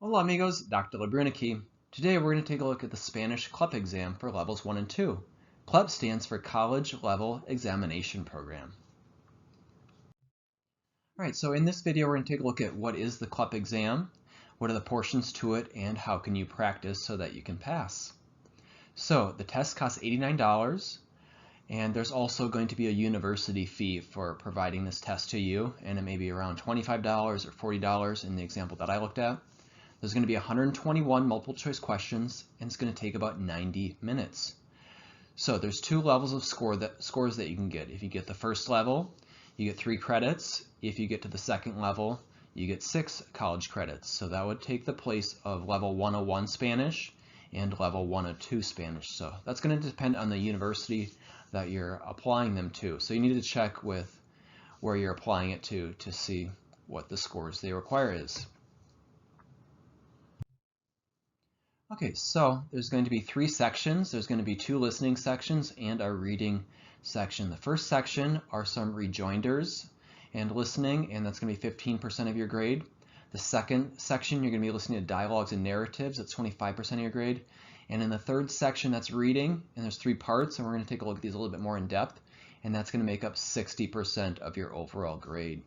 Hola amigos, Dr. Labriniki. Today we're going to take a look at the Spanish CLEP exam for levels 1 and 2. CLEP stands for College Level Examination Program. Alright, so in this video we're going to take a look at what is the CLEP exam, what are the portions to it, and how can you practice so that you can pass. So the test costs $89, and there's also going to be a university fee for providing this test to you, and it may be around $25 or $40 in the example that I looked at. There's going to be 121 multiple choice questions, and it's going to take about 90 minutes. So there's two levels of scores that you can get. If you get the first level, you get 3 credits. If you get to the second level, you get 6 college credits. So that would take the place of level 101 Spanish and level 102 Spanish. So that's going to depend on the university that you're applying them to. So you need to check with where you're applying it to see what the scores they require is. Okay, so there's going to be 3 sections. There's going to be 2 listening sections and a reading section. The first section are some rejoinders and listening, and that's going to be 15% of your grade. The second section, you're going to be listening to dialogues and narratives. That's 25% of your grade. And in the third section, that's reading, and there's 3 parts, and we're going to take a look at these a little bit more in depth, and that's going to make up 60% of your overall grade.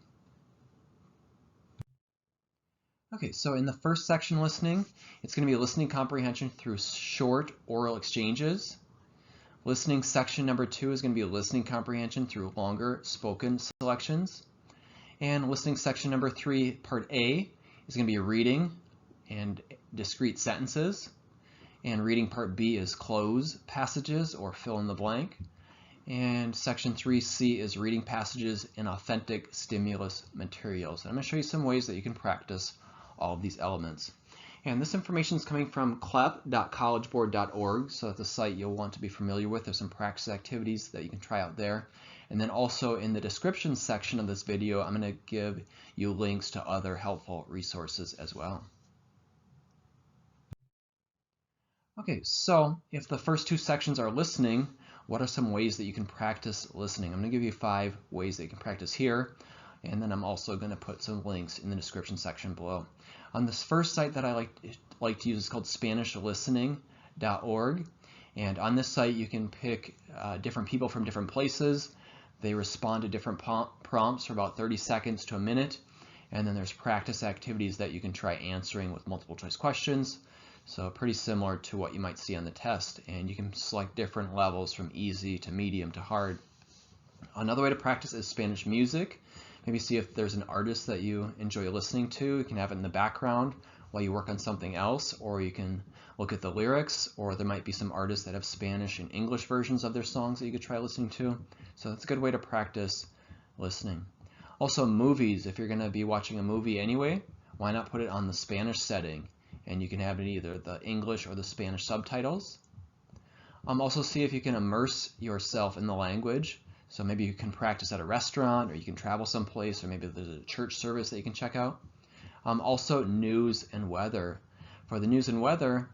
Okay, so in the first section listening, it's going to be listening comprehension through short oral exchanges. Listening section number 2 is going to be listening comprehension through longer spoken selections. And listening section number 3, part A, is going to be reading and discrete sentences. And reading part B is close passages or fill in the blank. And section 3C is reading passages in authentic stimulus materials. And I'm going to show you some ways that you can practice all of these elements. And this information is coming from clep.collegeboard.org, so that's a site you'll want to be familiar with. There's some practice activities that you can try out there. And then also in the description section of this video, I'm going to give you links to other helpful resources as well. Okay, so if the first 2 sections are listening, what are some ways that you can practice listening? I'm going to give you 5 ways that you can practice here. And then I'm also going to put some links in the description section below. On this first site that I like to use is called SpanishListening.org. And on this site you can pick different people from different places. They respond to different prompts for about 30 seconds to a minute. And then there's practice activities that you can try answering with multiple choice questions. So pretty similar to what you might see on the test. And you can select different levels from easy to medium to hard. Another way to practice is Spanish music. Maybe see if there's an artist that you enjoy listening to. You can have it in the background while you work on something else, or you can look at the lyrics, or there might be some artists that have Spanish and English versions of their songs that you could try listening to. So that's a good way to practice listening. Also movies, if you're going to be watching a movie anyway, why not put it on the Spanish setting? And you can have it either the English or the Spanish subtitles. Also see if you can immerse yourself in the language. So maybe you can practice at a restaurant, or you can travel someplace, or maybe there's a church service that you can check out. Also news and weather. For the news and weather,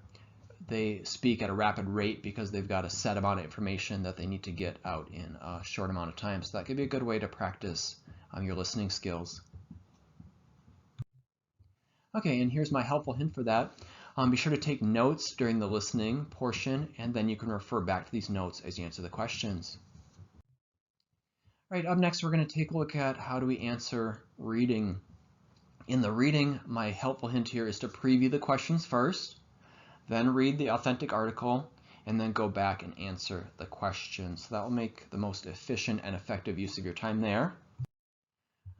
they speak at a rapid rate because they've got a set amount of information that they need to get out in a short amount of time. So that could be a good way to practice your listening skills. Okay, and here's my helpful hint for that. Be sure to take notes during the listening portion, and then you can refer back to these notes as you answer the questions. All right, up next we're going to take a look at how do we answer reading. In the reading, my helpful hint here is to preview the questions first, then read the authentic article, and then go back and answer the questions. So that will make the most efficient and effective use of your time there.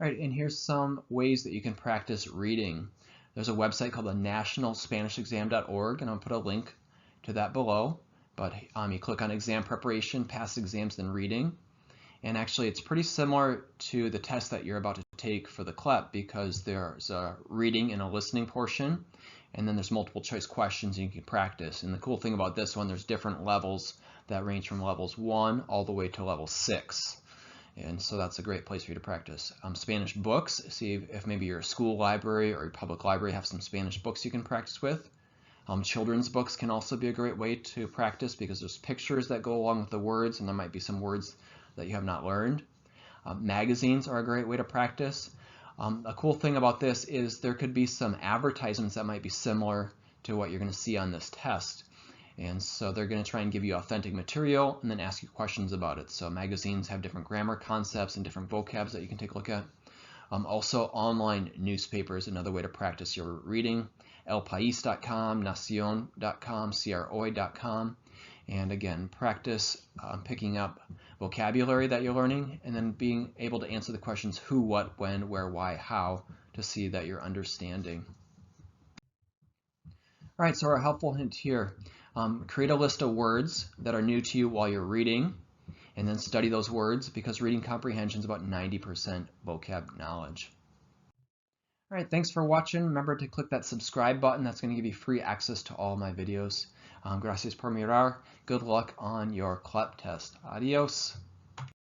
All right, and here's some ways that you can practice reading. There's a website called the nationalspanishexam.org, and I'll put a link to that below. But you click on exam preparation, past exams, then reading. And actually it's pretty similar to the test that you're about to take for the CLEP, because there's a reading and a listening portion, and then there's multiple choice questions you can practice. And the cool thing about this one, there's different levels that range from levels 1 all the way to level 6. And so that's a great place for you to practice. Spanish books, see if maybe your school library or your public library have some Spanish books you can practice with. Children's books can also be a great way to practice because there's pictures that go along with the words, and there might be some words that you have not learned. Magazines are a great way to practice. A cool thing about this is there could be some advertisements that might be similar to what you're going to see on this test. And so they're going to try and give you authentic material and then ask you questions about it. So magazines have different grammar concepts and different vocabs that you can take a look at. Also, online newspapers, another way to practice your reading. elpais.com, nacion.com, croi.com. And again, practice picking up vocabulary that you're learning and then being able to answer the questions who, what, when, where, why, how to see that you're understanding. All right, so our helpful hint here. Create a list of words that are new to you while you're reading and then study those words because reading comprehension is about 90% vocab knowledge. All right, thanks for watching. Remember to click that subscribe button. That's going to give you free access to all my videos. Gracias por mirar. Good luck on your CLEP test. Adios.